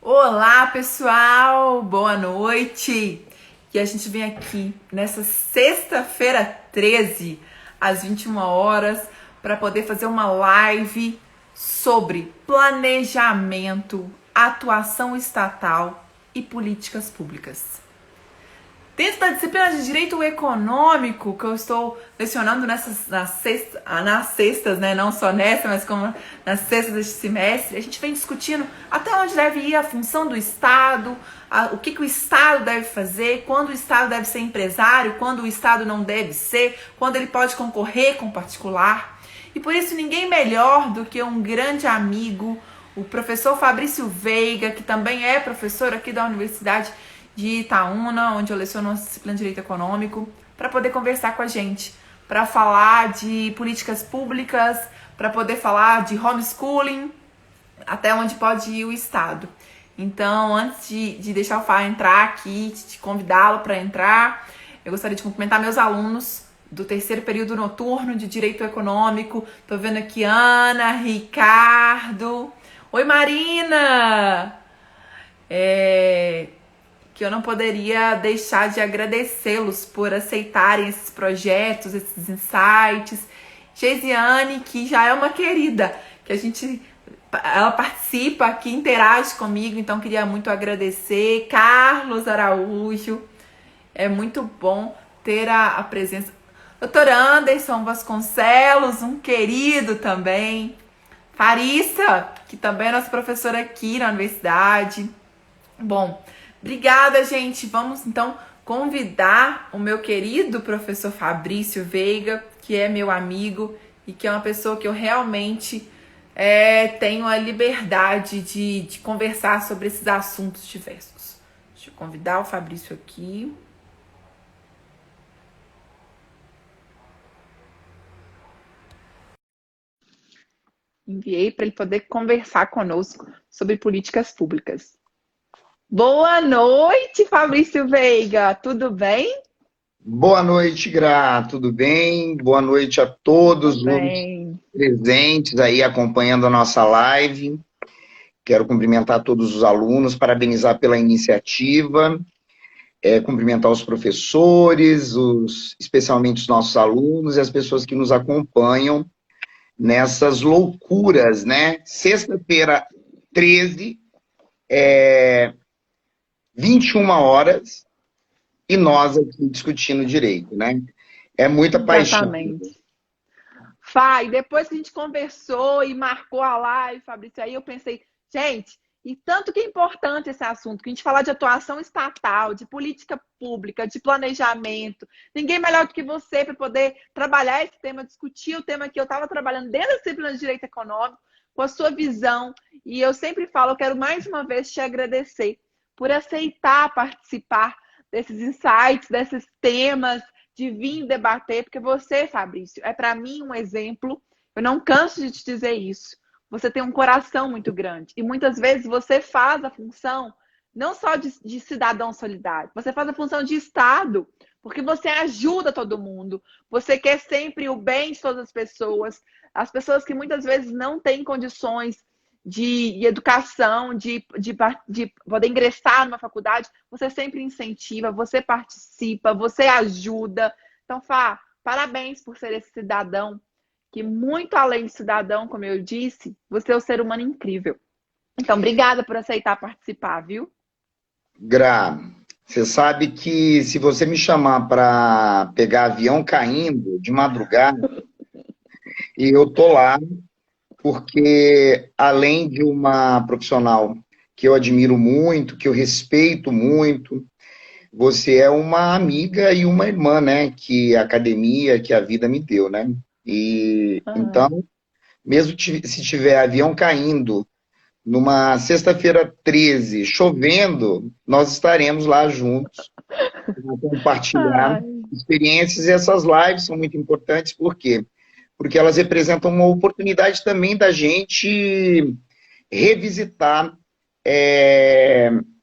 Olá, pessoal! Boa noite! E a gente vem aqui nessa sexta-feira 13, às 21 horas, para poder fazer uma live sobre planejamento, atuação estatal e políticas públicas. Dentro da disciplina de Direito Econômico, que eu estou lecionando nas sextas, né? Não só nessa, mas como nas sextas deste semestre, a gente vem discutindo até onde deve ir a função do Estado, o que o Estado deve fazer, quando o Estado deve ser empresário, quando o Estado não deve ser, quando ele pode concorrer com o particular. E por isso ninguém melhor do que um grande amigo, o professor Fabrício Veiga, que também é professor aqui da Universidade de Itaúna, onde eu leciono a disciplina de Direito Econômico, para poder conversar com a gente, para falar de políticas públicas, para poder falar de homeschooling, até onde pode ir o Estado. Então, antes de deixar o Fá entrar aqui, de convidá-lo para entrar, eu gostaria de cumprimentar meus alunos do terceiro período noturno de Direito Econômico. Tô vendo aqui Ana, Ricardo. Oi, Marina! Que eu não poderia deixar de agradecê-los por aceitarem esses projetos, esses insights. Geisiane, que já é uma querida, ela participa aqui, interage comigo, então queria muito agradecer. Carlos Araújo, é muito bom ter a presença. Dr. Anderson Vasconcelos, um querido também. Farissa, que também é nossa professora aqui na universidade. Bom, obrigada, gente. Vamos, então, convidar o meu querido professor Fabrício Veiga, que é meu amigo e que é uma pessoa que eu realmente tenho a liberdade de conversar sobre esses assuntos diversos. Deixa eu convidar o Fabrício aqui. Enviei para ele poder conversar conosco sobre políticas públicas. Boa noite, Fabrício Veiga, tudo bem? Boa noite, Gra, tudo bem? Boa noite a todos os presentes aí acompanhando a nossa live. Quero cumprimentar todos os alunos, parabenizar pela iniciativa, cumprimentar os professores, especialmente os nossos alunos e as pessoas que nos acompanham nessas loucuras, né? Sexta-feira 13, 21 horas, e nós aqui discutindo direito, né? É muita paixão. Exatamente. Fá, e depois que a gente conversou e marcou a live, Fabrício, aí eu pensei, gente, e tanto que é importante esse assunto, que a gente falar de atuação estatal, de política pública, de planejamento. Ninguém melhor do que você para poder trabalhar esse tema, discutir o tema que eu estava trabalhando dentro da disciplina de Direito Econômico, com a sua visão. E eu sempre falo, eu quero mais uma vez te agradecer por aceitar participar desses insights, desses temas, de vir debater, porque você, Fabrício, é para mim um exemplo, eu não canso de te dizer isso, você tem um coração muito grande, e muitas vezes você faz a função não só de cidadão solidário, você faz a função de Estado, porque você ajuda todo mundo, você quer sempre o bem de todas as pessoas que muitas vezes não têm condições de educação, de poder ingressar numa faculdade, você sempre incentiva, você participa, você ajuda. Então, Fá, parabéns por ser esse cidadão que, muito além de cidadão, como eu disse, você é um ser humano incrível. Então, obrigada por aceitar participar, viu? Gra, você sabe que se você me chamar para pegar avião caindo de madrugada, e eu tô lá, porque além de uma profissional que eu admiro muito, que eu respeito muito, você é uma amiga e uma irmã, né? Que a academia, que a vida me deu, né? E então, mesmo se tiver avião caindo numa sexta-feira 13, chovendo, nós estaremos lá juntos para compartilhar experiências, e essas lives são muito importantes, por quê? Porque elas representam uma oportunidade também da gente revisitar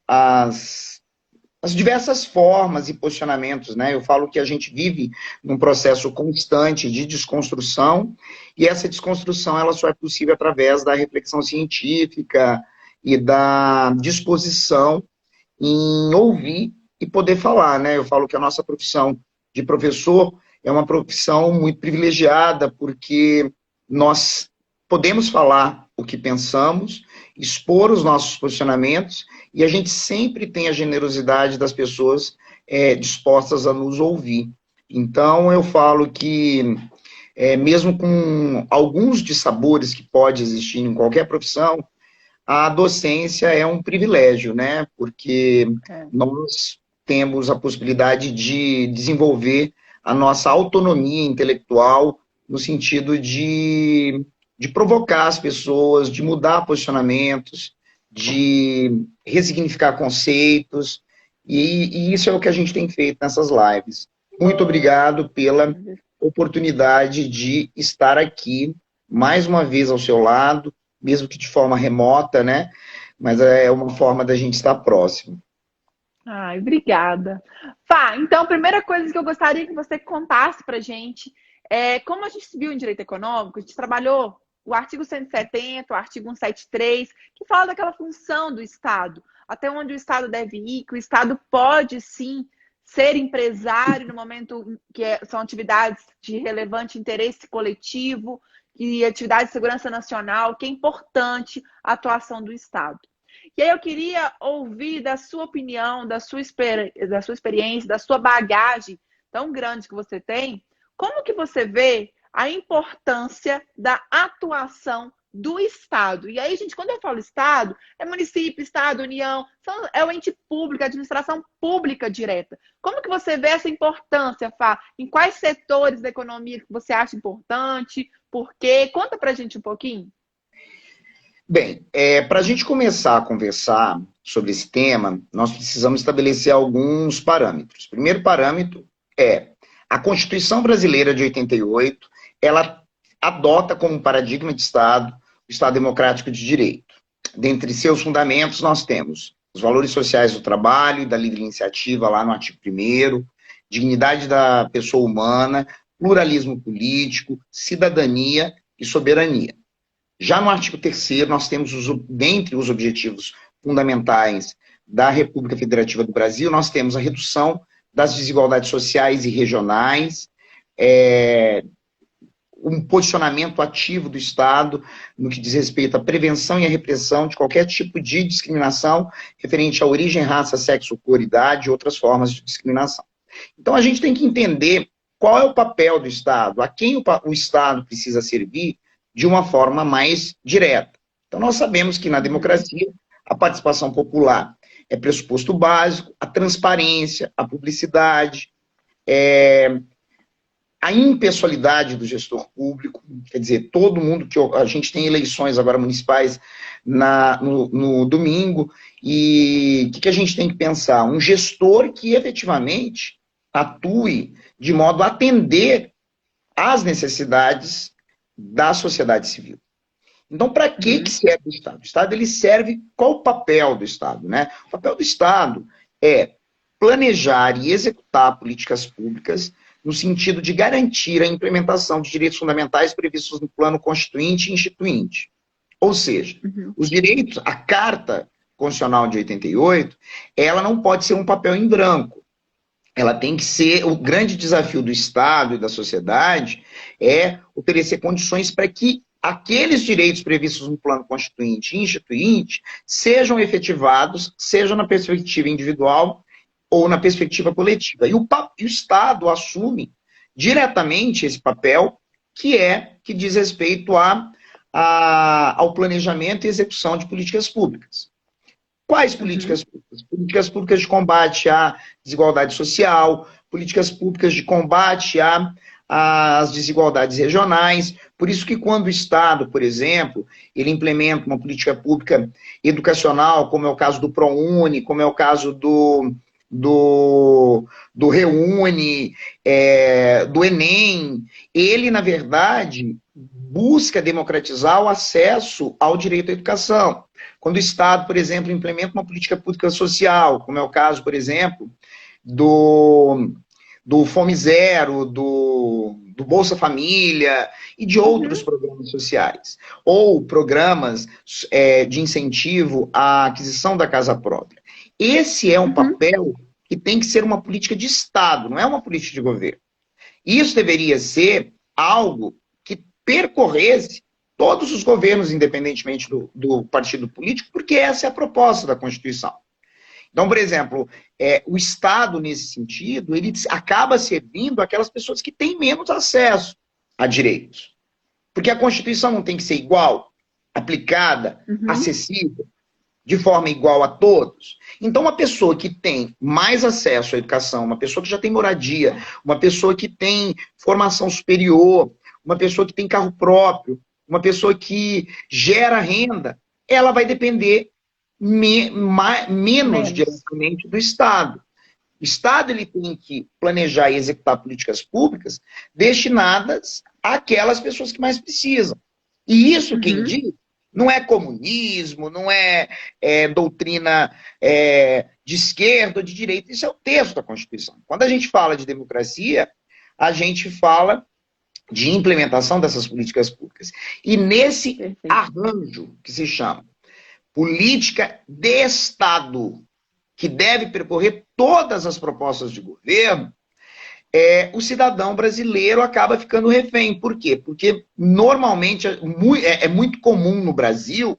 as diversas formas e posicionamentos, né? Eu falo que a gente vive num processo constante de desconstrução, e essa desconstrução ela só é possível através da reflexão científica e da disposição em ouvir e poder falar, né? Eu falo que a nossa profissão de professor é uma profissão muito privilegiada, porque nós podemos falar o que pensamos, expor os nossos posicionamentos, e a gente sempre tem a generosidade das pessoas dispostas a nos ouvir. Então, eu falo que, mesmo com alguns dissabores que pode existir em qualquer profissão, a docência é um privilégio, né? Porque nós temos a possibilidade de desenvolver a nossa autonomia intelectual no sentido de provocar as pessoas, de mudar posicionamentos, de ressignificar conceitos, e isso é o que a gente tem feito nessas lives. Muito obrigado pela oportunidade de estar aqui, mais uma vez ao seu lado, mesmo que de forma remota, né? Mas é uma forma da gente estar próximo. Ai, obrigada. Fá, então, a primeira coisa que eu gostaria que você contasse pra gente é como a gente viu em direito econômico, a gente trabalhou o artigo 170, o artigo 173, que fala daquela função do Estado, até onde o Estado deve ir, que o Estado pode, sim, ser empresário no momento que são atividades de relevante interesse coletivo e atividades de segurança nacional, que é importante a atuação do Estado. E aí eu queria ouvir da sua opinião, da sua experiência, da sua bagagem tão grande que você tem, como que você vê a importância da atuação do Estado? E aí, gente, quando eu falo Estado, é município, Estado, União, é o ente público, a administração pública direta. Como que você vê essa importância, Fá? Em quais setores da economia que você acha importante? Por quê? Conta pra gente um pouquinho. Bem, para a gente começar a conversar sobre esse tema, nós precisamos estabelecer alguns parâmetros. O primeiro parâmetro é a Constituição Brasileira de 88, ela adota como paradigma de Estado o Estado Democrático de Direito. Dentre seus fundamentos, nós temos os valores sociais do trabalho e da livre iniciativa, lá no artigo 1º, dignidade da pessoa humana, pluralismo político, cidadania e soberania. Já no artigo 3º, nós temos, dentre os objetivos fundamentais da República Federativa do Brasil, nós temos a redução das desigualdades sociais e regionais, um posicionamento ativo do Estado no que diz respeito à prevenção e à repressão de qualquer tipo de discriminação referente à origem, raça, sexo, cor, idade e outras formas de discriminação. Então, a gente tem que entender qual é o papel do Estado, a quem o Estado precisa servir de uma forma mais direta. Então, nós sabemos que na democracia a participação popular é pressuposto básico, a transparência, a publicidade, a impessoalidade do gestor público, quer dizer, todo mundo que a gente tem eleições agora municipais no domingo, e o que a gente tem que pensar? Um gestor que efetivamente atue de modo a atender às necessidades da sociedade civil. Então, para que serve o Estado? O Estado, ele serve, qual o papel do Estado, né? O papel do Estado é planejar e executar políticas públicas no sentido de garantir a implementação de direitos fundamentais previstos no Plano Constituinte e Instituinte. Ou seja, os direitos, a Carta Constitucional de 88, ela não pode ser um papel em branco. Ela tem que ser, o grande desafio do Estado e da sociedade é oferecer condições para que aqueles direitos previstos no Plano Constituinte e Instituinte sejam efetivados, seja na perspectiva individual ou na perspectiva coletiva. E o Estado assume diretamente esse papel que diz respeito ao planejamento e execução de políticas públicas. Quais políticas públicas? Políticas públicas de combate à desigualdade social, políticas públicas de combate às desigualdades regionais. Por isso que quando o Estado, por exemplo, ele implementa uma política pública educacional, como é o caso do ProUni, como é o caso do Reúne, do Enem, ele, na verdade, busca democratizar o acesso ao direito à educação. Quando o Estado, por exemplo, implementa uma política pública social, como é o caso, por exemplo, do Fome Zero, do Bolsa Família e de outros programas sociais. Ou programas de incentivo à aquisição da casa própria. Esse é um papel que tem que ser uma política de Estado, não é uma política de governo. Isso deveria ser algo que percorresse todos os governos, independentemente do partido político, porque essa é a proposta da Constituição. Então, por exemplo, o Estado, nesse sentido, ele acaba servindo aquelas pessoas que têm menos acesso a direitos. Porque a Constituição não tem que ser igual, aplicada, acessível, de forma igual a todos. Então, uma pessoa que tem mais acesso à educação, uma pessoa que já tem moradia, uma pessoa que tem formação superior, uma pessoa que tem carro próprio, uma pessoa que gera renda, ela vai depender menos diretamente do Estado. O Estado ele tem que planejar e executar políticas públicas destinadas àquelas pessoas que mais precisam. E isso, quem diz, não é comunismo, não é doutrina de esquerda ou de direita, isso é o texto da Constituição. Quando a gente fala de democracia, a gente fala de implementação dessas políticas públicas. E nesse arranjo que se chama política de Estado, que deve percorrer todas as propostas de governo, o cidadão brasileiro acaba ficando refém. Por quê? Porque normalmente é muito comum no Brasil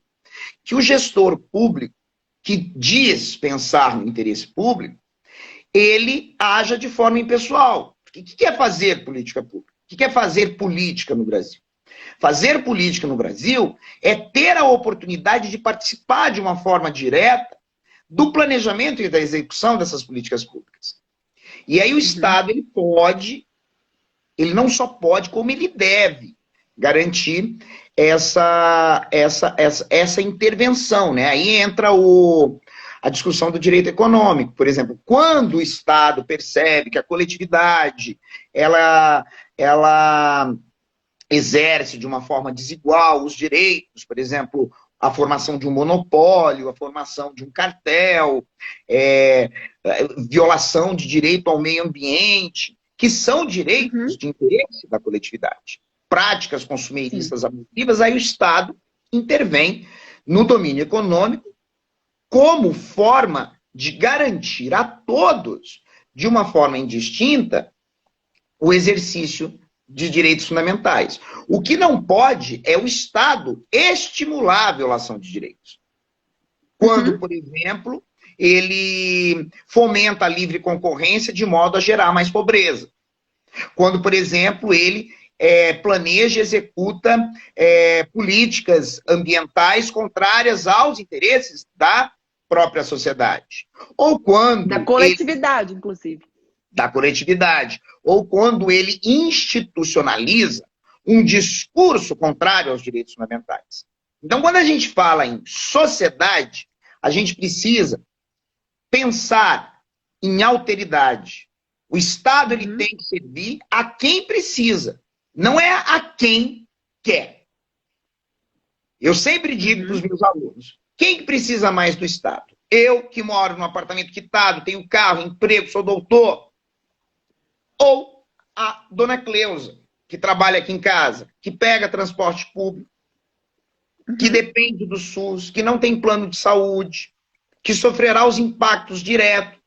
que o gestor público, que diz pensar no interesse público, ele haja de forma impessoal. O que é fazer política pública? O que é fazer política no Brasil? Fazer política no Brasil é ter a oportunidade de participar de uma forma direta do planejamento e da execução dessas políticas públicas. E aí o Estado, ele não só pode, como ele deve garantir essa intervenção, né? Aí entra a discussão do direito econômico. Por exemplo, quando o Estado percebe que a coletividade, ela exerce de uma forma desigual os direitos, por exemplo, a formação de um monopólio, a formação de um cartel, violação de direito ao meio ambiente, que são direitos de interesse da coletividade. Práticas consumeristas abusivas, aí o Estado intervém no domínio econômico como forma de garantir a todos, de uma forma indistinta, o exercício de direitos fundamentais. O que não pode é o Estado estimular a violação de direitos. Quando, por exemplo, ele fomenta a livre concorrência de modo a gerar mais pobreza. Quando, por exemplo, ele planeja e executa políticas ambientais contrárias aos interesses da própria sociedade. Ou quando... Da coletividade, inclusive. Da coletividade. Ou quando ele institucionaliza um discurso contrário aos direitos fundamentais. Então, quando a gente fala em sociedade, a gente precisa pensar em alteridade. O Estado ele tem que servir a quem precisa, não é a quem quer. Eu sempre digo para os meus alunos, quem que precisa mais do Estado? Eu, que moro num apartamento quitado, tenho carro, emprego, sou doutor, ou a dona Cleusa, que trabalha aqui em casa, que pega transporte público, que depende do SUS, que não tem plano de saúde, que sofrerá os impactos diretos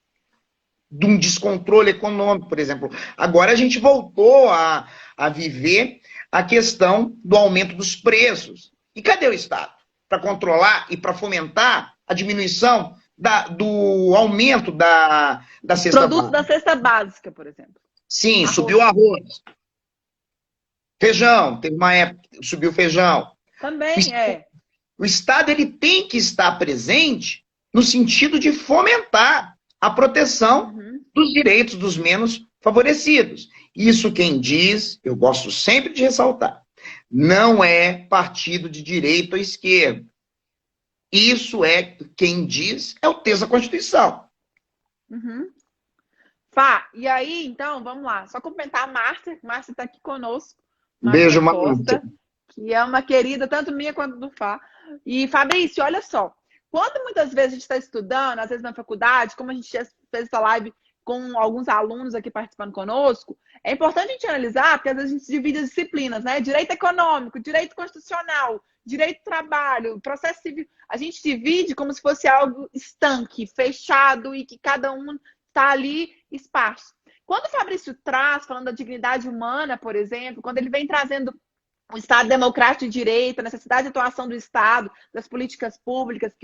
de um descontrole econômico, por exemplo. Agora a gente voltou a viver a questão do aumento dos preços. E cadê o Estado? Para controlar e para fomentar a diminuição do aumento da cesta básica. Produto da cesta básica, por exemplo. Sim, subiu o arroz. Feijão, teve uma época que subiu o feijão. Também O Estado ele tem que estar presente no sentido de fomentar a proteção dos direitos dos menos favorecidos. Isso quem diz, eu gosto sempre de ressaltar, não é partido de direita ou esquerda. Isso quem diz, é o texto da Constituição. Fá, e aí, então, vamos lá. Só cumprimentar a Márcia. Márcia está aqui conosco. Beijo, Márcia, que é uma querida, tanto minha quanto do Fá. E, Fabrício, olha só. Quando muitas vezes a gente está estudando, às vezes na faculdade, como a gente já fez essa live com alguns alunos aqui participando conosco, é importante a gente analisar, porque às vezes a gente divide as disciplinas, né? Direito econômico, direito constitucional, direito do trabalho, processo civil. A gente divide como se fosse algo estanque, fechado e que cada um está ali esparso. Quando o Fabrício traz, falando da dignidade humana, por exemplo, quando ele vem trazendo o Estado democrático de direito, a necessidade de atuação do Estado, das políticas públicas,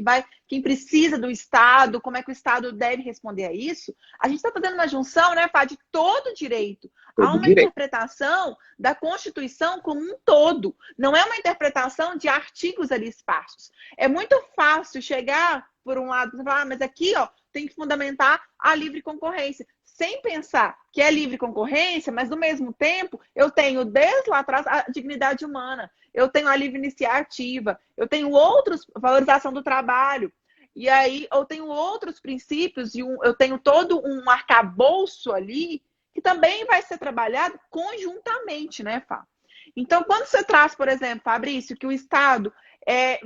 quem precisa do Estado, como é que o Estado deve responder a isso, a gente está fazendo uma junção, né, Fá, de todo direito. Há uma interpretação da Constituição como um todo, não é uma interpretação de artigos ali esparsos. É muito fácil chegar, por um lado, e falar, mas aqui ó, tem que fundamentar a livre concorrência, sem pensar que é livre concorrência, mas, no mesmo tempo, eu tenho, desde lá atrás, a dignidade humana, eu tenho a livre iniciativa, eu tenho outros, valorização do trabalho, e aí eu tenho outros princípios, e eu tenho todo um arcabouço ali, que também vai ser trabalhado conjuntamente, né, Fá? Então, quando você traz, por exemplo, Fabrício, que o Estado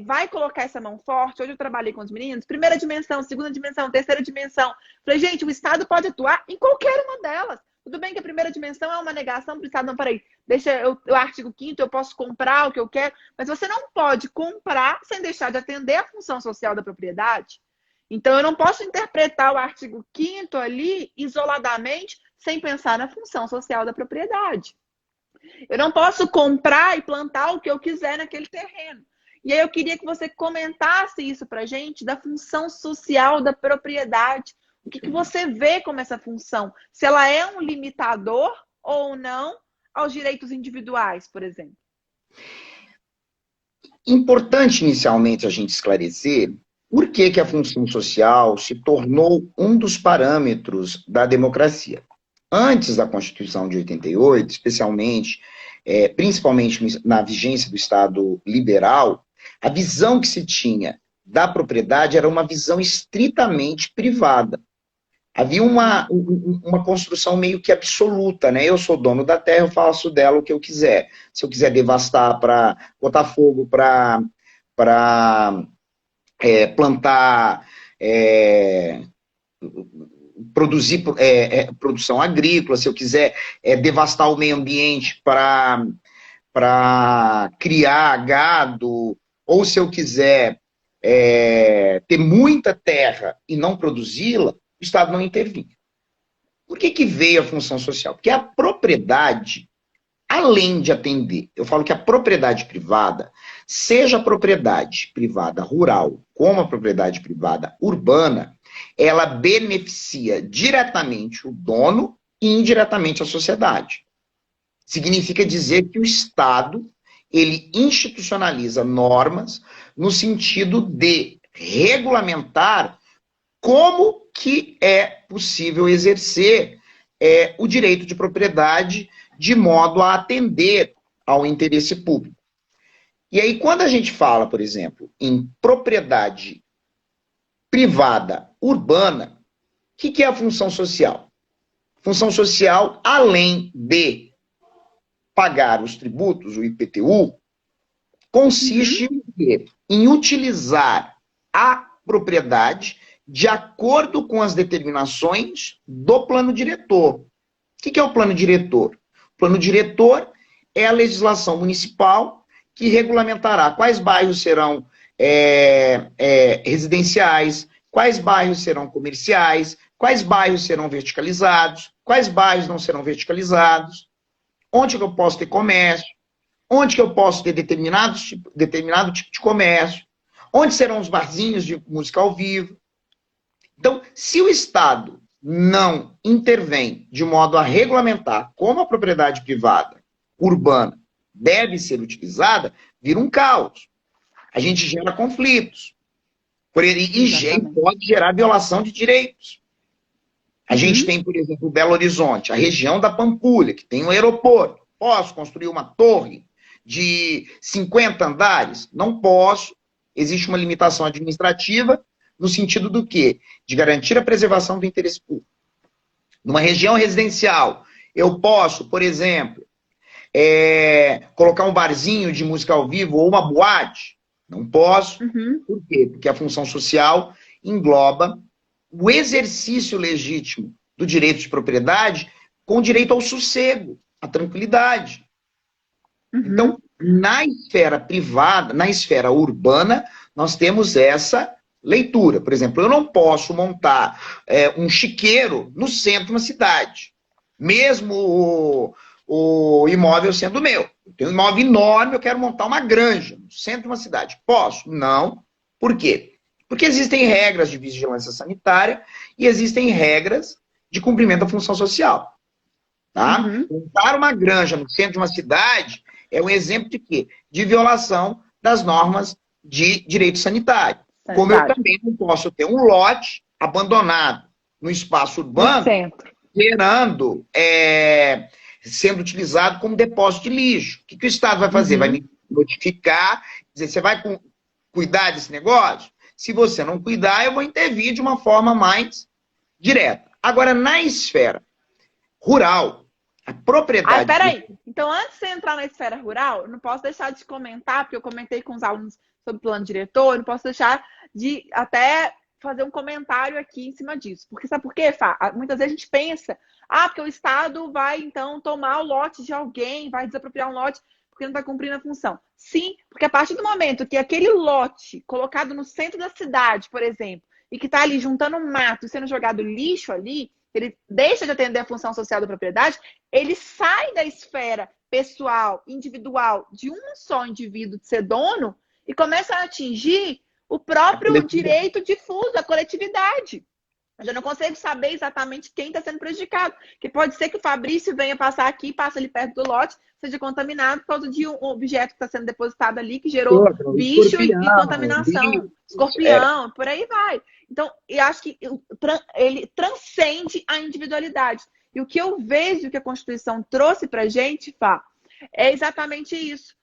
vai colocar essa mão forte. Hoje eu trabalhei com os meninos, primeira dimensão, segunda dimensão, terceira dimensão. Falei, gente, o Estado pode atuar em qualquer uma delas. Tudo bem que a primeira dimensão é uma negação para o Estado. Não, peraí, deixa o artigo 5º, eu posso comprar o que eu quero, mas você não pode comprar sem deixar de atender a função social da propriedade. Então, eu não posso interpretar o artigo 5º ali isoladamente, sem pensar na função social da propriedade. Eu não posso comprar e plantar o que eu quiser naquele terreno. E aí eu queria que você comentasse isso para a gente, da função social da propriedade. O que você vê como essa função? Se ela é um limitador ou não aos direitos individuais, por exemplo. Importante, inicialmente, a gente esclarecer por que a função social se tornou um dos parâmetros da democracia. Antes da Constituição de 88, especialmente, principalmente na vigência do Estado liberal, a visão que se tinha da propriedade era uma visão estritamente privada. Havia uma construção meio que absoluta, né? Eu sou dono da terra, eu faço dela o que eu quiser. Se eu quiser devastar para botar fogo para plantar, produzir produção agrícola, se eu quiser devastar o meio ambiente para criar gado, ou se eu quiser ter muita terra e não produzi-la, o Estado não intervinha. Por que veio a função social? Porque a propriedade, além de atender, eu falo que a propriedade privada, seja a propriedade privada rural, como a propriedade privada urbana, ela beneficia diretamente o dono e indiretamente a sociedade. Significa dizer que o Estado, ele institucionaliza normas no sentido de regulamentar como que é possível exercer o direito de propriedade de modo a atender ao interesse público. E aí, quando a gente fala, por exemplo, em propriedade privada urbana, o que é a função social? Função social, além de pagar os tributos, o IPTU, consiste em utilizar a propriedade de acordo com as determinações do plano diretor. O que é o plano diretor? O plano diretor é a legislação municipal que regulamentará quais bairros serão residenciais, quais bairros serão comerciais, quais bairros serão verticalizados, quais bairros não serão verticalizados, onde que eu posso ter comércio, onde que eu posso ter determinado tipo de comércio, onde serão os barzinhos de música ao vivo. Então, se o Estado não intervém de modo a regulamentar como a propriedade privada urbana deve ser utilizada, vira um caos. A gente gera conflitos. E pode gerar violação de direitos. A gente tem, por exemplo, Belo Horizonte, a região da Pampulha, que tem um aeroporto. Posso construir uma torre de 50 andares? Não posso. Existe uma limitação administrativa no sentido do quê? De garantir a preservação do interesse público. Numa região residencial, eu posso, por exemplo, colocar um barzinho de música ao vivo ou uma boate? Não posso. Por quê? Porque a função social engloba o exercício legítimo do direito de propriedade com direito ao sossego, à tranquilidade. Então, na esfera privada, na esfera urbana, nós temos essa leitura. Por exemplo, eu não posso montar um chiqueiro no centro de uma cidade, mesmo o imóvel sendo meu. Eu tenho um imóvel enorme, eu quero montar uma granja no centro de uma cidade. Posso? Não. Por quê? Porque existem regras de vigilância sanitária e existem regras de cumprimento da função social. Tá? Montar uma granja no centro de uma cidade é um exemplo de quê? De violação das normas de direito sanitário. Como eu também não posso ter um lote abandonado no espaço urbano, gerando, sendo utilizado como depósito de lixo. O que o Estado vai fazer? Vai me notificar, dizer, você vai cuidar desse negócio? Se você não cuidar, eu vou intervir de uma forma mais direta. Agora, na esfera rural, a propriedade... peraí. Então, antes de você entrar na esfera rural, eu não posso deixar de comentar, porque eu comentei com os alunos sobre o plano diretor, eu não posso deixar de até fazer um comentário aqui em cima disso. Porque sabe por quê, Fá? Muitas vezes a gente pensa, porque o Estado vai, então, tomar o lote de alguém, vai desapropriar um lote porque não está cumprindo a função. Sim, porque a partir do momento que aquele lote colocado no centro da cidade, por exemplo, e que está ali juntando mato e sendo jogado lixo ali, ele deixa de atender a função social da propriedade, ele sai da esfera pessoal, individual, de um só indivíduo de ser dono e começa a atingir o próprio direito difuso, a coletividade. Eu já não consigo saber exatamente quem está sendo prejudicado. Porque pode ser que o Fabrício venha passar aqui, passa ali perto do lote, seja contaminado por causa de um objeto que está sendo depositado ali, que gerou bicho e contaminação. Escorpião, por aí vai. Então, eu acho que ele transcende a individualidade. E o que eu vejo que a Constituição trouxe para a gente, Fá, é exatamente isso.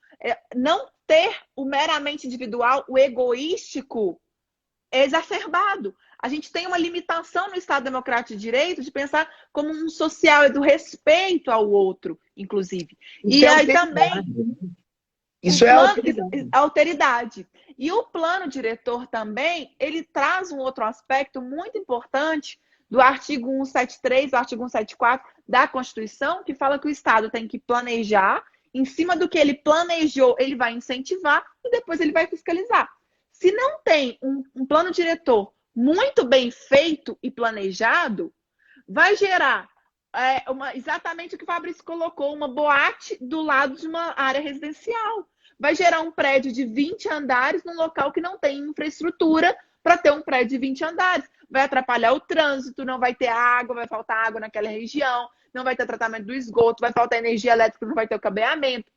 Não ter o meramente individual, o egoístico, é exacerbado. A gente tem uma limitação no Estado Democrático de Direito de pensar como um social, do respeito ao outro, inclusive. Isso aí também... Isso é alteridade. E o plano diretor também, ele traz um outro aspecto muito importante do artigo 173, do artigo 174 da Constituição, que fala que o Estado tem que planejar, em cima do que ele planejou, ele vai incentivar e depois ele vai fiscalizar. Se não tem um plano diretor muito bem feito e planejado, vai gerar exatamente o que o Fabrício colocou, uma boate do lado de uma área residencial. Vai gerar um prédio de 20 andares num local que não tem infraestrutura para ter um prédio de 20 andares. Vai atrapalhar o trânsito, não vai ter água, vai faltar água naquela região, não vai ter tratamento do esgoto, vai faltar energia elétrica, não vai ter o cabeamento.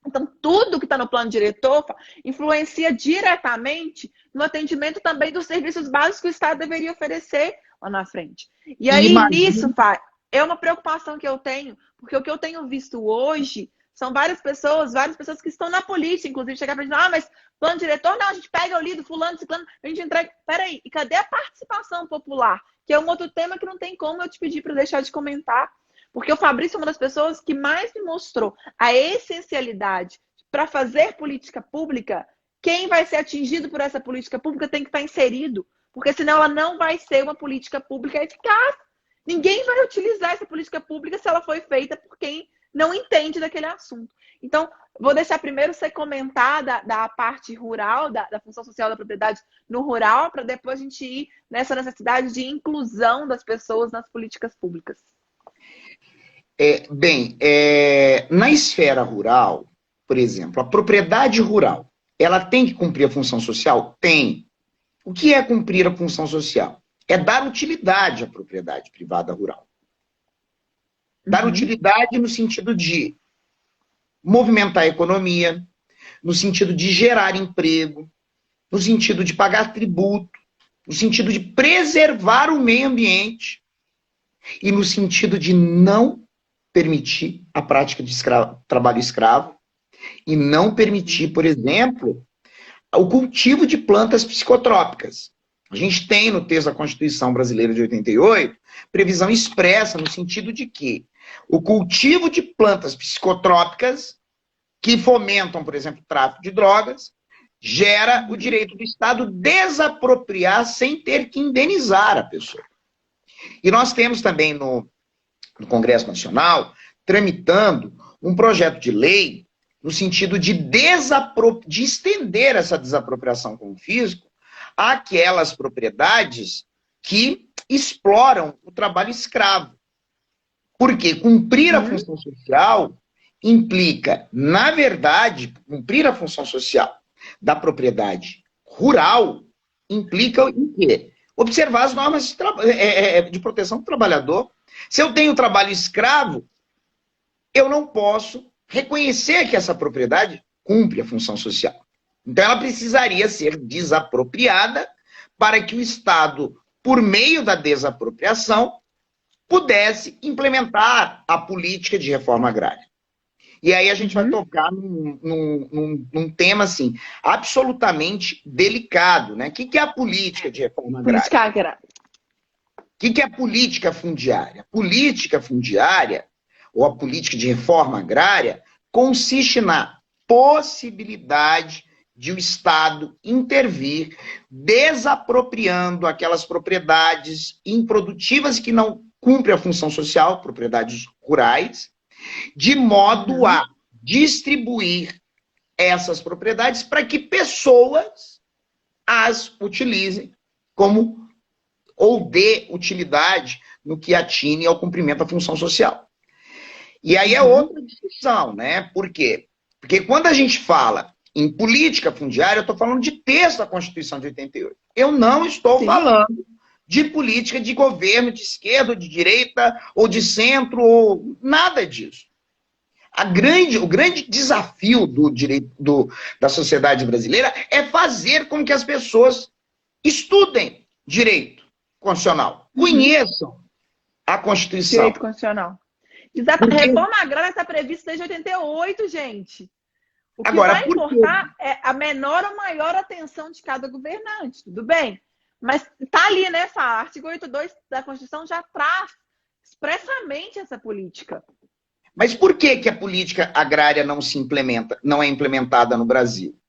Então, tudo que está no plano diretor influencia diretamente no atendimento também dos serviços básicos que o Estado deveria oferecer lá na frente. E aí, nisso, Fá, é uma preocupação que eu tenho, porque o que eu tenho visto hoje são várias pessoas que estão na política, inclusive, chegar para a gente, mas plano diretor, não, a gente pega o líder, fulano, ciclano, a gente entrega. Peraí, e cadê a participação popular? Que é um outro tema que não tem como eu te pedir para deixar de comentar. Porque o Fabrício é uma das pessoas que mais me mostrou a essencialidade para fazer política pública. Quem vai ser atingido por essa política pública tem que estar inserido, porque senão ela não vai ser uma política pública eficaz. Ninguém vai utilizar essa política pública se ela foi feita por quem não entende daquele assunto. Então, vou deixar primeiro você comentar da parte rural, da função social da propriedade no rural, para depois a gente ir nessa necessidade de inclusão das pessoas nas políticas públicas. Na esfera rural, por exemplo, a propriedade rural, ela tem que cumprir a função social? Tem. O que é cumprir a função social? É dar utilidade à propriedade privada rural. Dar utilidade no sentido de movimentar a economia, no sentido de gerar emprego, no sentido de pagar tributo, no sentido de preservar o meio ambiente e no sentido de não permitir a prática de trabalho escravo e não permitir, por exemplo, o cultivo de plantas psicotrópicas. A gente tem no texto da Constituição Brasileira de 88 previsão expressa no sentido de que o cultivo de plantas psicotrópicas que fomentam, por exemplo, o tráfico de drogas, gera o direito do Estado desapropriar sem ter que indenizar a pessoa. E nós temos também no Congresso Nacional, tramitando um projeto de lei no sentido de estender essa desapropriação como físico àquelas propriedades que exploram o trabalho escravo. Porque cumprir a função social implica, na verdade, cumprir a função social da propriedade rural implica em quê? Observar as normas de proteção do trabalhador. Se eu tenho trabalho escravo, eu não posso reconhecer que essa propriedade cumpre a função social. Então, ela precisaria ser desapropriada para que o Estado, por meio da desapropriação, pudesse implementar a política de reforma agrária. E aí a gente vai tocar num tema, assim, absolutamente delicado, né? O que é a política de reforma agrária? Política agrária. O que é a política fundiária? A política fundiária, ou a política de reforma agrária, consiste na possibilidade de o Estado intervir, desapropriando aquelas propriedades improdutivas que não cumprem a função social, propriedades rurais, de modo a distribuir essas propriedades para que pessoas as utilizem como ou dê utilidade no que atine ao cumprimento da função social. E aí é outra discussão, né? Por quê? Porque quando a gente fala em política fundiária, eu estou falando de texto da Constituição de 88. Eu não estou falando de política de governo de esquerda, ou de direita, ou de centro, ou nada disso. O grande desafio da sociedade brasileira é fazer com que as pessoas estudem direito constitucional, conheçam a Constituição. Direito constitucional. Exatamente. A reforma agrária está prevista desde 88, gente. O que vai importar é a menor ou maior atenção de cada governante, tudo bem? Mas está ali nessa artigo 82 da Constituição, já traz expressamente essa política. Mas por que a política agrária não é implementada no Brasil?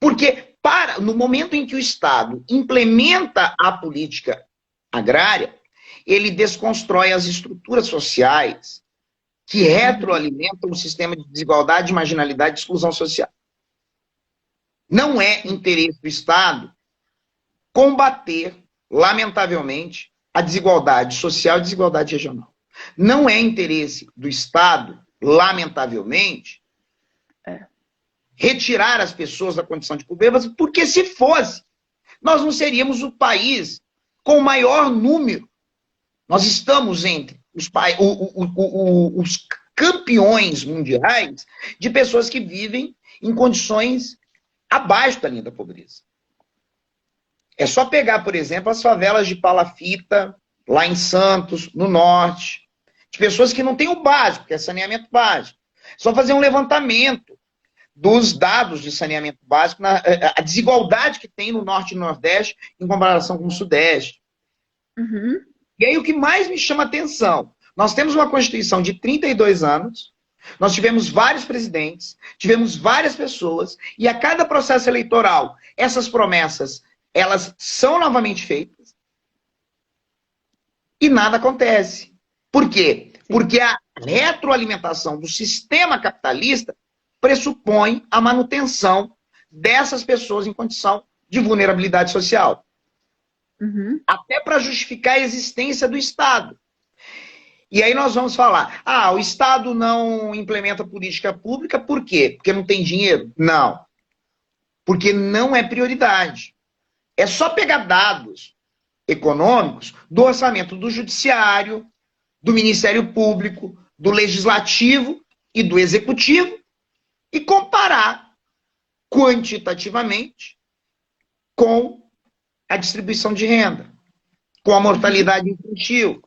Porque no momento em que o Estado implementa a política agrária, ele desconstrói as estruturas sociais que retroalimentam o sistema de desigualdade, marginalidade e exclusão social. Não é interesse do Estado combater, lamentavelmente, a desigualdade social e a desigualdade regional. Não é interesse do Estado, lamentavelmente, retirar as pessoas da condição de pobreza, porque se fosse, nós não seríamos o país com o maior número. Nós estamos entre os campeões mundiais de pessoas que vivem em condições abaixo da linha da pobreza. É só pegar, por exemplo, as favelas de Palafita, lá em Santos, no norte, de pessoas que não têm o básico, que é saneamento básico. É só fazer um levantamento dos dados de saneamento básico, a desigualdade que tem no norte e no nordeste em comparação com o sudeste. E aí o que mais me chama a atenção, nós temos uma Constituição de 32 anos, nós tivemos vários presidentes, tivemos várias pessoas, e a cada processo eleitoral, essas promessas, elas são novamente feitas, e nada acontece. Por quê? Porque a retroalimentação do sistema capitalista pressupõe a manutenção dessas pessoas em condição de vulnerabilidade social. Até para justificar a existência do Estado. E aí nós vamos falar, o Estado não implementa política pública, por quê? Porque não tem dinheiro? Não. Porque não é prioridade. É só pegar dados econômicos do orçamento do Judiciário, do Ministério Público, do Legislativo e do Executivo e comparar quantitativamente com a distribuição de renda, com a mortalidade infantil.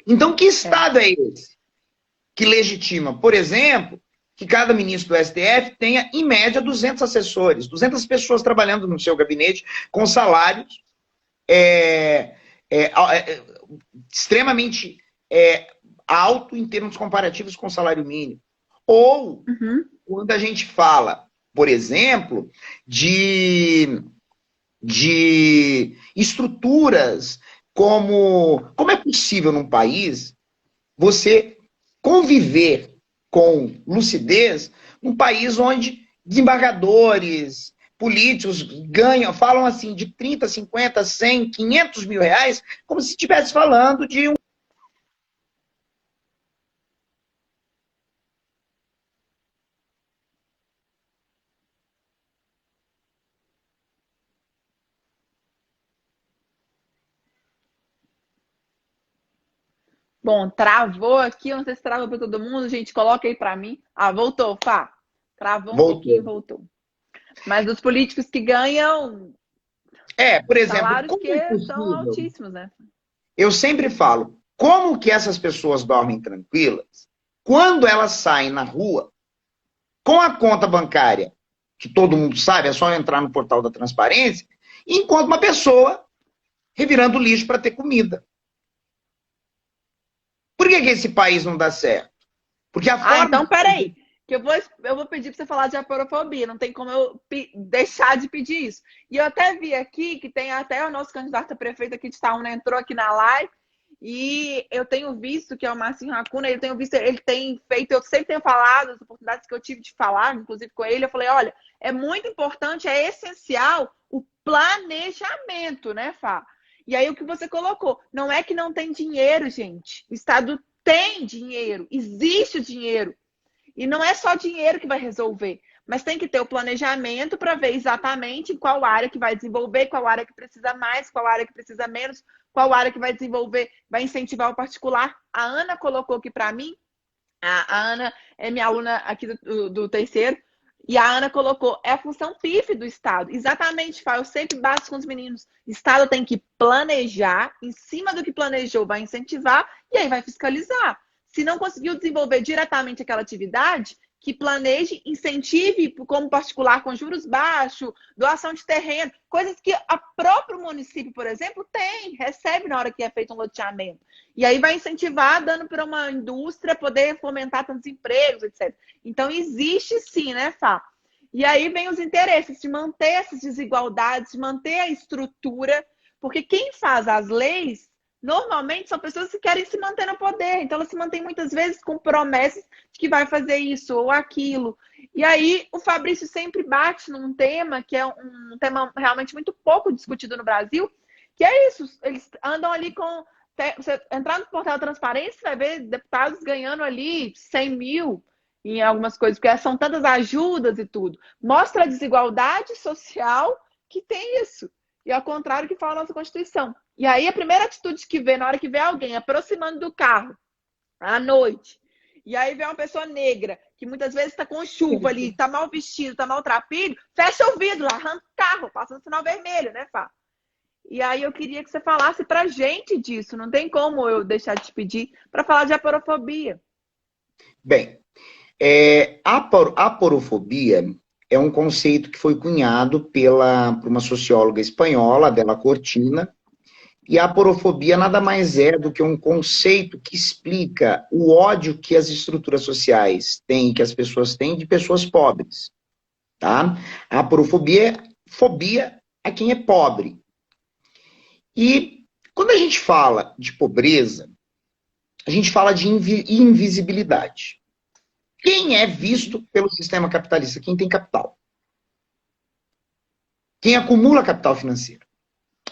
Então, que Estado é esse que legitima, por exemplo, que cada ministro do STF tenha, em média, 200 assessores, 200 pessoas trabalhando no seu gabinete com salários extremamente alto em termos comparativos com o salário mínimo? Ou, quando a gente fala, por exemplo, de estruturas como é possível num país você conviver com lucidez num país onde desembargadores, políticos ganham, falam assim de 30, 50, 100, 500 mil reais, como se estivesse falando de um. Bom, travou aqui, eu não sei se travou para todo mundo, gente, coloca aí para mim. Ah, voltou, Fá. Travou um pouquinho, Voltou. voltou. Mas os políticos que ganham Por exemplo, salários como é que são possível? altíssimos, né? Eu sempre falo, como que essas pessoas dormem tranquilas quando elas saem na rua com a conta bancária, que todo mundo sabe, é só entrar no portal da transparência, e encontra uma pessoa revirando lixo para ter comida. Por que esse país não dá certo? Porque a Ah, forma. então peraí. Que eu vou pedir para você falar de aporofobia. Não tem como eu deixar de pedir isso. E eu até vi aqui que tem até o nosso candidato a prefeito aqui de Itaúna entrou aqui na live. E eu tenho visto que é o Marcinho Racuna, ele tem feito, eu sempre tenho falado, as oportunidades que eu tive de falar, inclusive com ele, eu falei, olha, é muito importante, é essencial o planejamento, né, Fá? E aí o que você colocou, não é que não tem dinheiro, gente. O Estado tem dinheiro, existe o dinheiro. E não é só dinheiro que vai resolver, mas tem que ter o planejamento para ver exatamente qual área que vai desenvolver, qual área que precisa mais, qual área que precisa menos, qual área que vai desenvolver, vai incentivar o particular. A Ana colocou aqui para mim, a Ana é minha aluna aqui do terceiro, e a Ana colocou, é a função PIF do Estado. Exatamente, Fá, eu sempre bato com os meninos. O Estado tem que planejar, em cima do que planejou, vai incentivar e aí vai fiscalizar. Se não conseguiu desenvolver diretamente aquela atividade, que planeje, incentive como particular com juros baixos, doação de terreno, coisas que a próprio município, por exemplo, recebe na hora que é feito um loteamento. E aí vai incentivar, dando para uma indústria poder fomentar tantos empregos, etc. Então, existe sim, né, Fá? E aí vem os interesses de manter essas desigualdades, de manter a estrutura, porque quem faz as leis normalmente são pessoas que querem se manter no poder. Então, elas se mantêm muitas vezes com promessas de que vai fazer isso ou aquilo. E aí, o Fabrício sempre bate num tema que é um tema realmente muito pouco discutido no Brasil, que é isso. Eles andam ali com... Você entrar no portal da transparência, você vai ver deputados ganhando ali 100 mil em algumas coisas, porque são tantas ajudas e tudo. Mostra a desigualdade social que tem isso. E ao contrário que fala a nossa Constituição. E aí a primeira atitude que vê, na hora que vê alguém aproximando do carro, à noite, e aí vê uma pessoa negra, que muitas vezes está com chuva ali, está mal vestido, está maltrapilho, fecha o vidro, arranca o carro, passa no sinal vermelho, né, Fá? E aí eu queria que você falasse pra gente disso. Não tem como eu deixar de te pedir para falar de aporofobia. Bem, a aporofobia é um conceito que foi cunhado por uma socióloga espanhola, Adela Cortina, e a aporofobia nada mais é do que um conceito que explica o ódio que as estruturas sociais têm, que as pessoas têm de pessoas pobres. Tá? A aporofobia é fobia a quem é pobre. E quando a gente fala de pobreza, a gente fala de invisibilidade. Quem é visto pelo sistema capitalista? Quem tem capital. Quem acumula capital financeiro.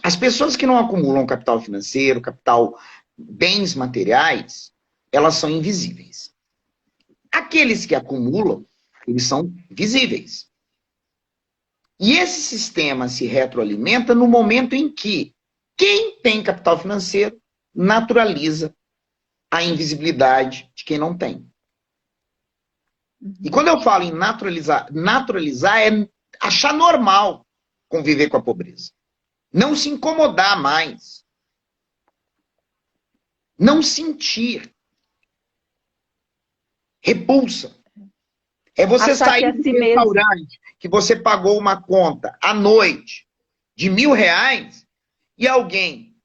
As pessoas que não acumulam capital financeiro, capital, bens materiais, elas são invisíveis. Aqueles que acumulam, eles são visíveis. E esse sistema se retroalimenta no momento em que quem tem capital financeiro naturaliza a invisibilidade de quem não tem. E quando eu falo em naturalizar é achar normal conviver com a pobreza. Não se incomodar mais. Não sentir repulsa. É você Achar que é sair do assim mesmo. restaurante que você pagou uma conta à noite de R$ 1.000 e alguém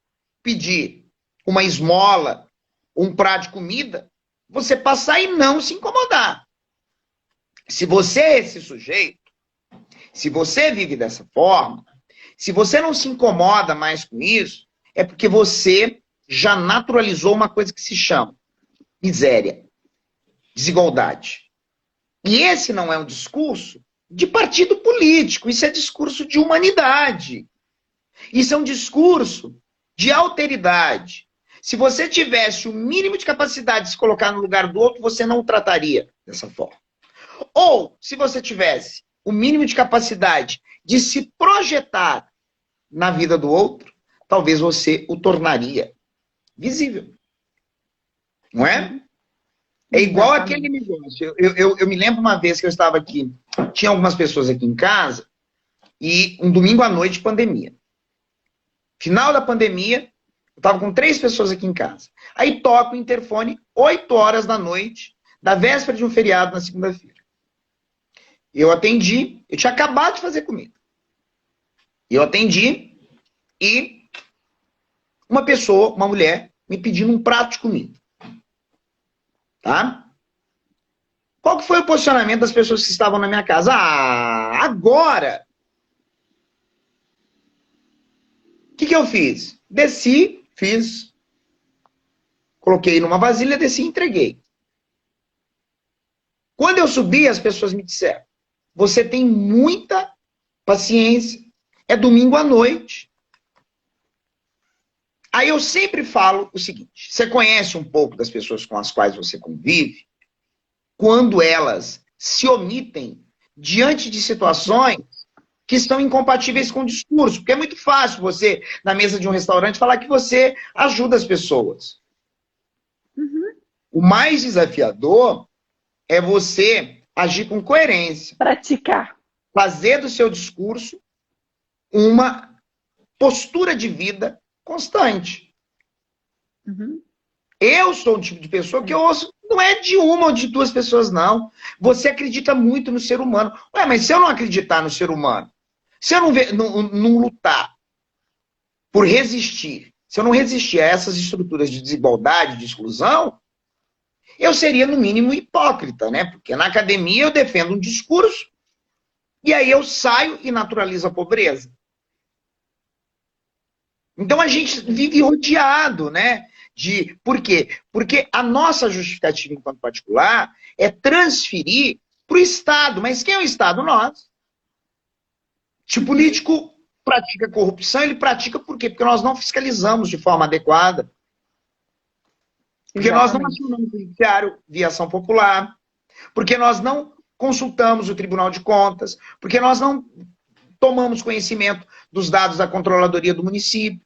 pedir uma esmola, um prato de comida, você passar e não se incomodar. Se você é esse sujeito, se você vive dessa forma, se você não se incomoda mais com isso, é porque você já naturalizou uma coisa que se chama miséria, desigualdade. E esse não é um discurso de partido político, isso é discurso de humanidade. Isso é um discurso de alteridade. Se você tivesse o mínimo de capacidade de se colocar no lugar do outro, você não o trataria dessa forma. Ou, se você tivesse o mínimo de capacidade de se projetar na vida do outro, talvez você o tornaria visível. Não é? É igual aquele negócio. Eu me lembro uma vez que eu estava aqui, tinha algumas pessoas aqui em casa, e um domingo à noite, pandemia. Final da pandemia, eu estava com 3 pessoas aqui em casa. Aí toca o interfone, 8 horas da noite, da véspera de um feriado na segunda-feira. Eu atendi, eu tinha acabado de fazer comida. Eu atendi e uma pessoa, uma mulher, me pedindo um prato de comida. Tá? Qual que foi o posicionamento das pessoas que estavam na minha casa? Ah, agora! O que eu fiz? Desci, fiz, coloquei numa vasilha, desci e entreguei. Quando eu subi, as pessoas me disseram, você tem muita paciência, é domingo à noite. Aí eu sempre falo o seguinte, você conhece um pouco das pessoas com as quais você convive, quando elas se omitem diante de situações que estão incompatíveis com o discurso. Porque é muito fácil você, na mesa de um restaurante, falar que você ajuda as pessoas. Uhum. O mais desafiador é você agir com coerência. Praticar. Fazer do seu discurso uma postura de vida constante. Uhum. Eu sou o tipo de pessoa que eu ouço, não é de uma ou de 2 pessoas, não. Você acredita muito no ser humano. Ué, mas se eu não acreditar no ser humano, se eu não lutar por resistir, se eu não resistir a essas estruturas de desigualdade, de exclusão, eu seria, no mínimo, hipócrita, né? Porque na academia eu defendo um discurso e aí eu saio e naturalizo a pobreza. Então a gente vive rodeado, né? Por quê? Porque a nossa justificativa enquanto particular é transferir para o Estado. Mas quem é o Estado? Nós. Se o político pratica corrupção, ele pratica por quê? Porque nós não fiscalizamos de forma adequada. Porque nós não acionamos o judiciário via ação popular. Porque nós não consultamos o Tribunal de Contas. Porque nós não tomamos conhecimento dos dados da controladoria do município.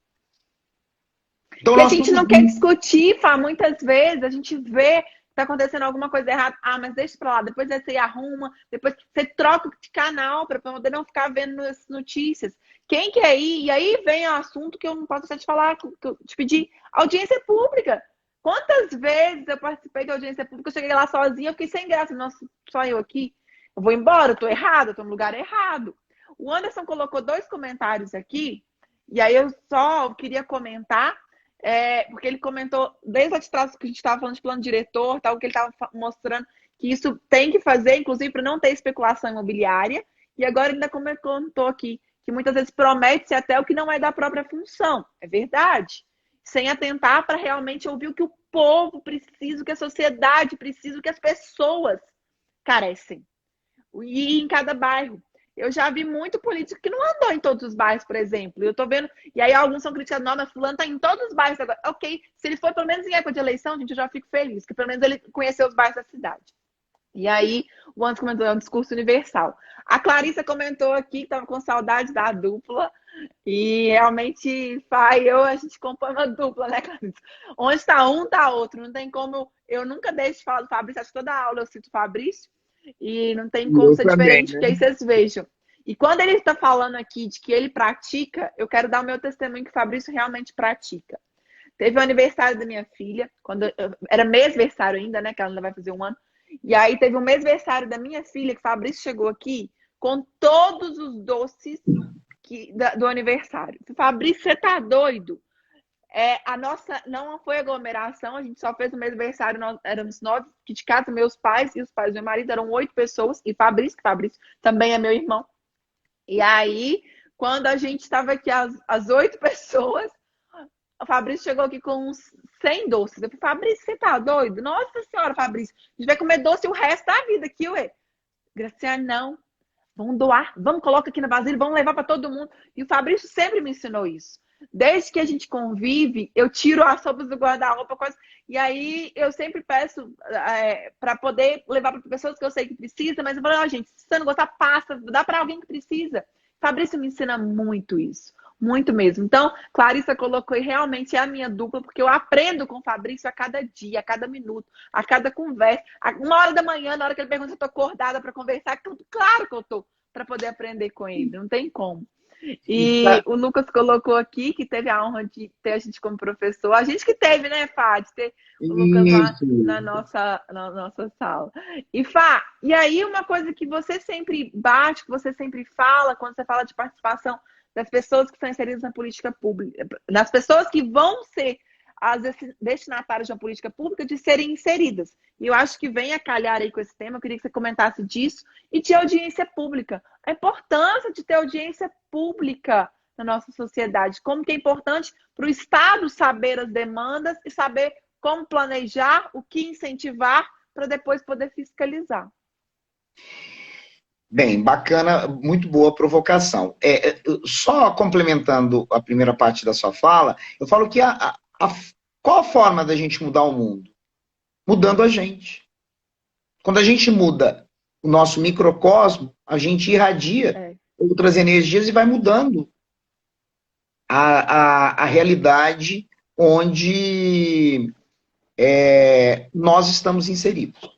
Então, Porque a gente não quer discutir, Fá, muitas vezes a gente vê que está acontecendo alguma coisa errada. Ah, mas deixa pra lá, depois você arruma, depois você troca de canal para poder não ficar vendo as notícias. Quem quer ir? E aí vem o assunto que eu não posso deixar de falar, te pedir audiência pública. Quantas vezes eu participei de audiência pública, eu cheguei lá sozinha, eu fiquei sem graça. Nossa, só eu aqui? Eu vou embora, eu tô errado, eu tô no lugar errado. O Anderson colocou 2 comentários aqui, e aí eu só queria comentar. Porque ele comentou, desde a de trás que a gente estava falando de plano diretor, tal, que ele estava mostrando que isso tem que fazer, inclusive, para não ter especulação imobiliária. E agora ele ainda comentou aqui que muitas vezes promete-se até o que não é da própria função. É verdade. Sem atentar para realmente ouvir o que o povo precisa, o que a sociedade precisa, o que as pessoas carecem. E em cada bairro. Eu já vi muito político que não andou em todos os bairros, por exemplo. Eu tô vendo. E aí alguns são criticados, não, mas fulano tá em todos os bairros agora. Ok, se ele foi pelo menos em época de eleição, gente, eu já fico feliz, que pelo menos ele conheceu os bairros da cidade. E aí, o Anderson comentou, é um discurso universal. A Clarissa comentou aqui que estava com saudade da dupla. E realmente, a gente compõe uma dupla, né, Clarissa? Onde está um, tá outro. Não tem como. Eu nunca deixo de falar do Fabrício, acho que toda aula eu cito o Fabrício. E não tem como ser diferente, porque aí vocês vejam. E quando ele está falando aqui de que ele pratica, eu quero dar o meu testemunho que o Fabrício realmente pratica. Teve o aniversário da minha filha, quando era mêsversário ainda, né? Que ela ainda vai fazer 1 ano. E aí teve o mêsversário da minha filha, que o Fabrício chegou aqui com todos os doces do aniversário. Fabrício, você tá doido? A nossa não foi aglomeração, a gente só fez o mêsversário, nós éramos 9, que de casa, meus pais e os pais do meu marido, eram 8 pessoas, e Fabrício, que Fabrício também é meu irmão. E aí, quando a gente estava aqui, as 8 pessoas, o Fabrício chegou aqui com uns 100 doces. Eu falei, Fabrício, você tá doido? Nossa senhora, Fabrício, a gente vai comer doce o resto da vida aqui, ué. Graciane, não. Vamos doar, vamos colocar aqui na vasilha, vamos levar para todo mundo. E o Fabrício sempre me ensinou isso. Desde que a gente convive, eu tiro as roupas do guarda-roupa, e aí eu sempre peço para poder levar para pessoas que eu sei que precisam, mas eu falo, gente, se você não gostar, passa, dá para alguém que precisa. Fabrício me ensina muito isso, muito mesmo. Então, Clarissa colocou e realmente é a minha dupla, porque eu aprendo com o Fabrício a cada dia, a cada minuto, a cada conversa. 1 hora da manhã, na hora que ele pergunta se eu tô acordada para conversar, claro que eu tô, para poder aprender com ele, não tem como. E o Lucas colocou aqui que teve a honra de ter a gente como professor. A gente que teve, né, Fá? De ter o Lucas lá na nossa sala. E Fá, e aí uma coisa que você sempre bate, que você sempre fala, quando você fala de participação das pessoas que são inseridas na política pública, das pessoas que vão ser as destinatárias de uma política pública, de serem inseridas. E eu acho que vem a calhar aí com esse tema, eu queria que você comentasse disso, e de audiência pública. A importância de ter audiência pública na nossa sociedade, como que é importante para o Estado saber as demandas e saber como planejar, o que incentivar, para depois poder fiscalizar. Bem, bacana, muito boa provocação. Só complementando a primeira parte da sua fala, eu falo que qual a forma da gente mudar o mundo? Mudando a gente. Quando a gente muda o nosso microcosmo, a gente irradia outras energias e vai mudando a realidade onde nós estamos inseridos.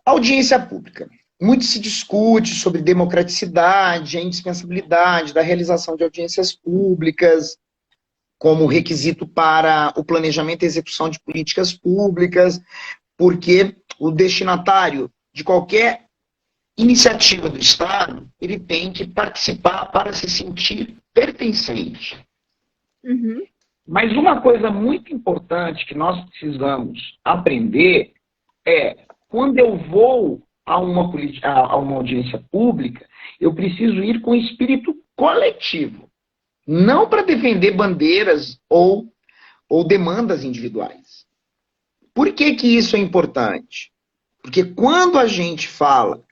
Audiência pública. Muito se discute sobre democraticidade, a indispensabilidade da realização de audiências públicas como requisito para o planejamento e execução de políticas públicas, porque o destinatário de qualquer iniciativa do Estado, ele tem que participar para se sentir pertencente. Uhum. Mas uma coisa muito importante que nós precisamos aprender é, quando eu vou a uma audiência pública, eu preciso ir com espírito coletivo. Não para defender bandeiras ou demandas individuais. Por que que isso é importante? Porque quando a gente fala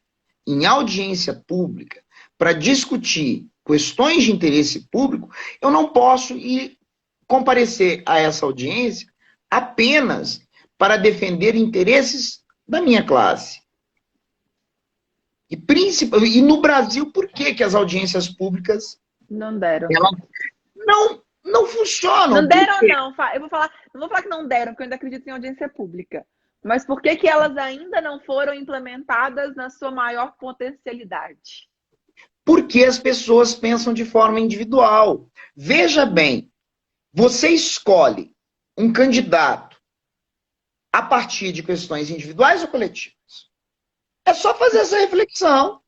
em audiência pública para discutir questões de interesse público, eu não posso ir comparecer a essa audiência apenas para defender interesses da minha classe. E no Brasil, por que que as audiências públicas não deram? Não funcionam. Não deram, não. Eu não vou falar que não deram, porque eu ainda acredito em audiência pública. Mas por que que elas ainda não foram implementadas na sua maior potencialidade? Porque as pessoas pensam de forma individual. Veja bem, você escolhe um candidato a partir de questões individuais ou coletivas? É só fazer essa reflexão.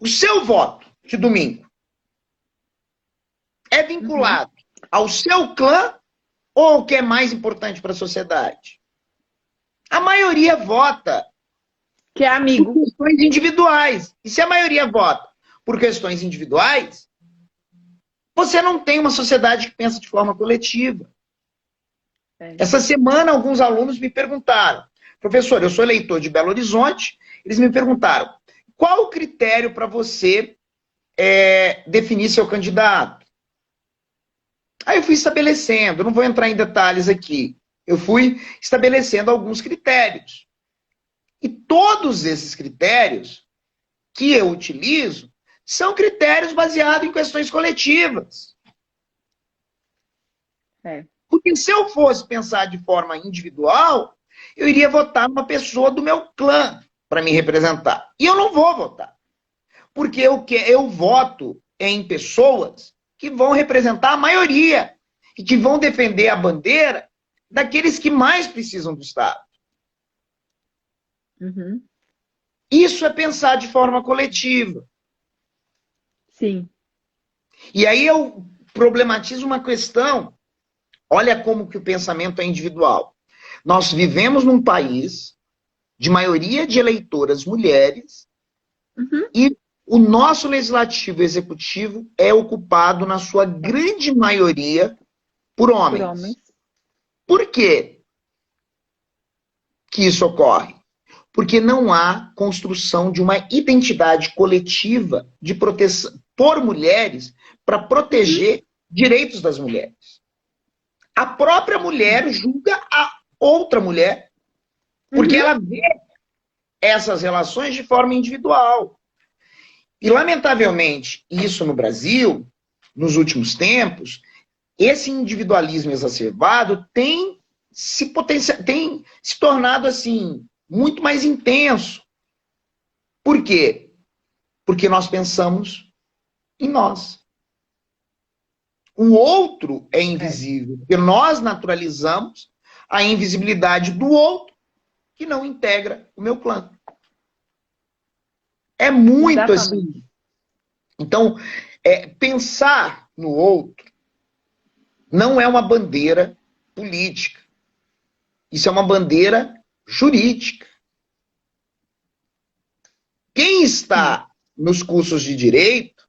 O seu voto de domingo é vinculado ao seu clã ou o que é mais importante para a sociedade? A maioria vota que é amigo por questões individuais. E se a maioria vota por questões individuais, você não tem uma sociedade que pensa de forma coletiva. Essa semana, alguns alunos me perguntaram, professor, eu sou eleitor de Belo Horizonte, eles me perguntaram, qual o critério para você definir seu candidato? Aí eu fui estabelecendo, não vou entrar em detalhes aqui, eu fui estabelecendo alguns critérios. E todos esses critérios que eu utilizo são critérios baseados em questões coletivas. Porque se eu fosse pensar de forma individual, eu iria votar numa pessoa do meu clã para me representar. E eu não vou votar. Porque eu voto em pessoas que vão representar a maioria e que vão defender a bandeira daqueles que mais precisam do Estado. Uhum. Isso é pensar de forma coletiva. Sim. E aí eu problematizo uma questão. Olha como que o pensamento é individual. Nós vivemos num país de maioria de eleitoras mulheres e o nosso legislativo e executivo é ocupado, na sua grande maioria, por Por homens. homens. Por quê que isso ocorre? Porque não há construção de uma identidade coletiva de proteção por mulheres para proteger direitos das mulheres. A própria mulher julga a outra mulher porque ela vê essas relações de forma individual. E, lamentavelmente, isso no Brasil, nos últimos tempos, esse individualismo exacerbado tem se tornado assim muito mais intenso. Por quê? Porque nós pensamos em nós. O outro é invisível, porque nós naturalizamos a invisibilidade do outro que não integra o meu clã. É muito assim. Então, pensar no outro não é uma bandeira política. Isso é uma bandeira jurídica. Quem está nos cursos de direito,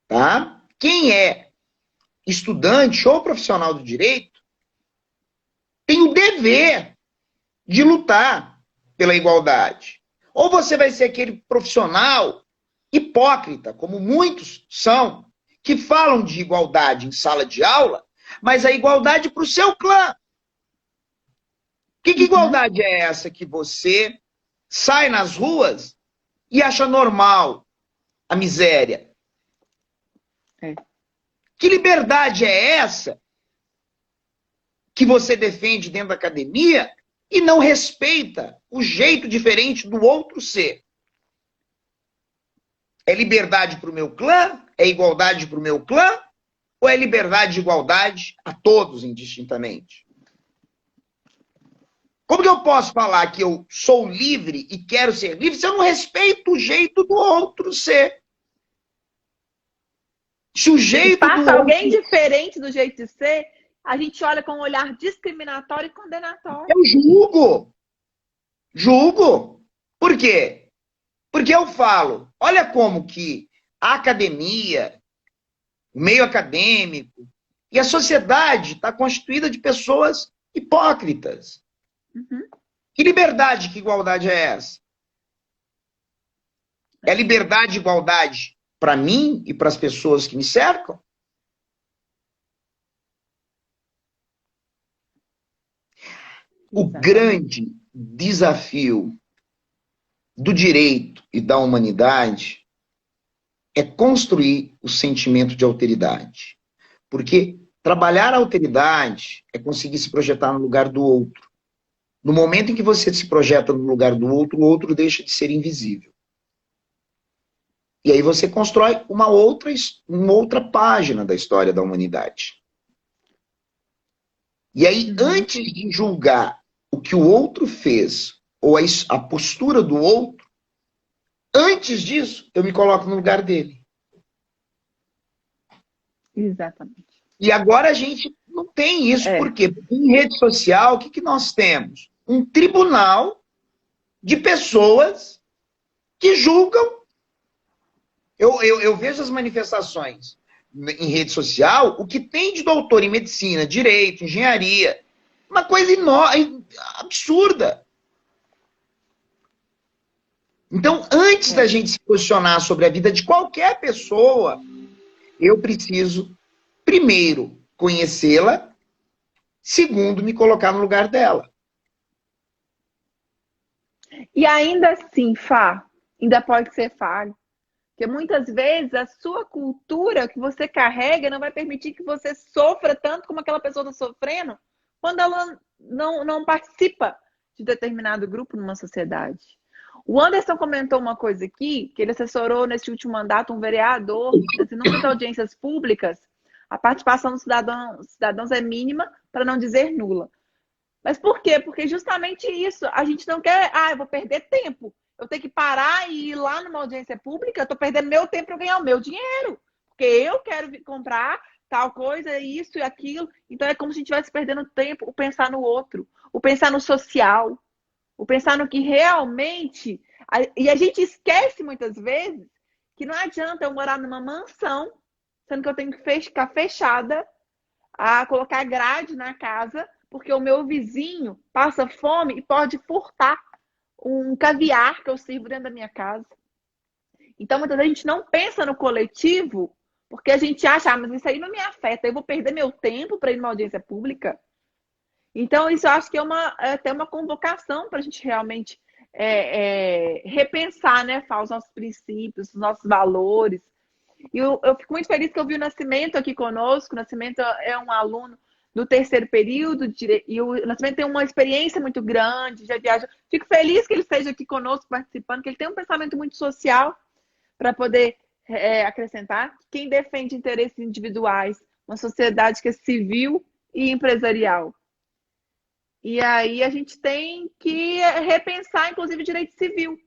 tá? Quem é estudante ou profissional do direito, tem o dever de lutar pela igualdade. Ou você vai ser aquele profissional hipócrita, como muitos são, que falam de igualdade em sala de aula, mas a igualdade para o seu clã. Que igualdade é essa que você sai nas ruas e acha normal a miséria? Que liberdade é essa que você defende dentro da academia e não respeita o jeito diferente do outro ser? É liberdade para o meu clã? É igualdade para o meu clã? Ou é liberdade e igualdade a todos indistintamente? Como que eu posso falar que eu sou livre e quero ser livre se eu não respeito o jeito do outro ser? Se o jeito passa do alguém outro... diferente do jeito de ser, a gente olha com um olhar discriminatório e condenatório. Eu julgo. Julgo. Por quê? Porque eu falo, olha como que a academia, o meio acadêmico e a sociedade está constituída de pessoas hipócritas. Que liberdade, que igualdade é essa? É liberdade e igualdade para mim e para as pessoas que me cercam? O grande desafio do direito e da humanidade é construir o sentimento de alteridade. Porque trabalhar a alteridade é conseguir se projetar no lugar do outro. No momento em que você se projeta no lugar do outro, o outro deixa de ser invisível. E aí você constrói uma outra página da história da humanidade. E aí, antes de julgar o que o outro fez, ou a postura do outro, antes disso, eu me coloco no lugar dele. Exatamente. E agora a gente não tem isso. Por quê? Porque em rede social, o que nós temos? Um tribunal de pessoas que julgam. Eu vejo as manifestações em rede social, o que tem de doutor em medicina, direito, engenharia, uma coisa absurda. Então, antes da gente se posicionar sobre a vida de qualquer pessoa, eu preciso, primeiro, conhecê-la, segundo, me colocar no lugar dela. E ainda assim, Fá, ainda pode ser falho. Porque muitas vezes a sua cultura que você carrega não vai permitir que você sofra tanto como aquela pessoa está sofrendo quando ela não participa de determinado grupo numa sociedade. O Anderson comentou uma coisa aqui, que ele assessorou nesse último mandato um vereador, assim, numa das audiências públicas, a participação dos cidadãos é mínima, para não dizer nula. Mas por quê? Porque justamente isso, a gente não quer, eu vou perder tempo. Eu tenho que parar e ir lá numa audiência pública, eu estou perdendo meu tempo para ganhar o meu dinheiro. Porque eu quero comprar tal coisa, isso e aquilo. Então é como se a gente estivesse perdendo tempo, o pensar no outro, o pensar no social, o pensar no que realmente... E a gente esquece muitas vezes que não adianta eu morar numa mansão, sendo que eu tenho que ficar fechada, a colocar grade na casa, porque o meu vizinho passa fome e pode furtar um caviar que eu sirvo dentro da minha casa. Então, muitas vezes a gente não pensa no coletivo, porque a gente acha, mas isso aí não me afeta, eu vou perder meu tempo para ir numa audiência pública. Então, isso eu acho que é até uma convocação para a gente realmente repensar, né, Fá, os nossos princípios, os nossos valores. E eu fico muito feliz que eu vi o Nascimento aqui conosco. O Nascimento é um aluno do terceiro período, e o Nascimento tem uma experiência muito grande, já viaja. Fico feliz que ele esteja aqui conosco participando, que ele tem um pensamento muito social para poder acrescentar. Quem defende interesses individuais, uma sociedade que é civil e empresarial. E aí a gente tem que repensar, inclusive, o direito civil.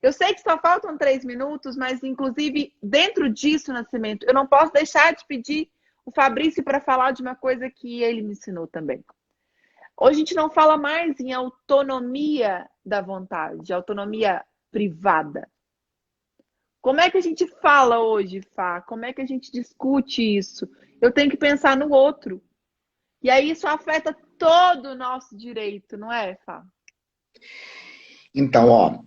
Eu sei que só faltam 3 minutos, mas, inclusive, dentro disso, Nascimento, eu não posso deixar de pedir o Fabrício para falar de uma coisa que ele me ensinou também. Hoje a gente não fala mais em autonomia da vontade, autonomia privada. Como é que a gente fala hoje, Fá? Como é que a gente discute isso? Eu tenho que pensar no outro. E aí isso afeta todo o nosso direito, não é, Fá? Então, ó,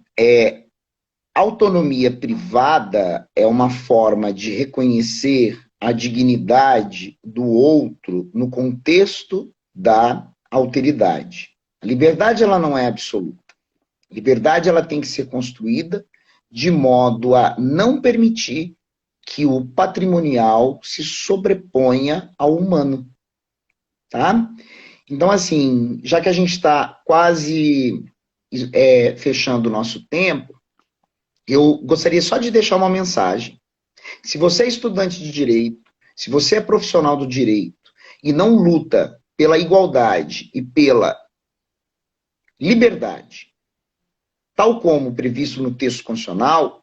autonomia privada é uma forma de reconhecer a dignidade do outro no contexto da alteridade. A liberdade, ela não é absoluta. A liberdade, ela tem que ser construída de modo a não permitir que o patrimonial se sobreponha ao humano. Tá? Então, assim, já que a gente está quase fechando o nosso tempo, eu gostaria só de deixar uma mensagem. Se você é estudante de direito, se você é profissional do direito e não luta pela igualdade e pela liberdade, tal como previsto no texto constitucional,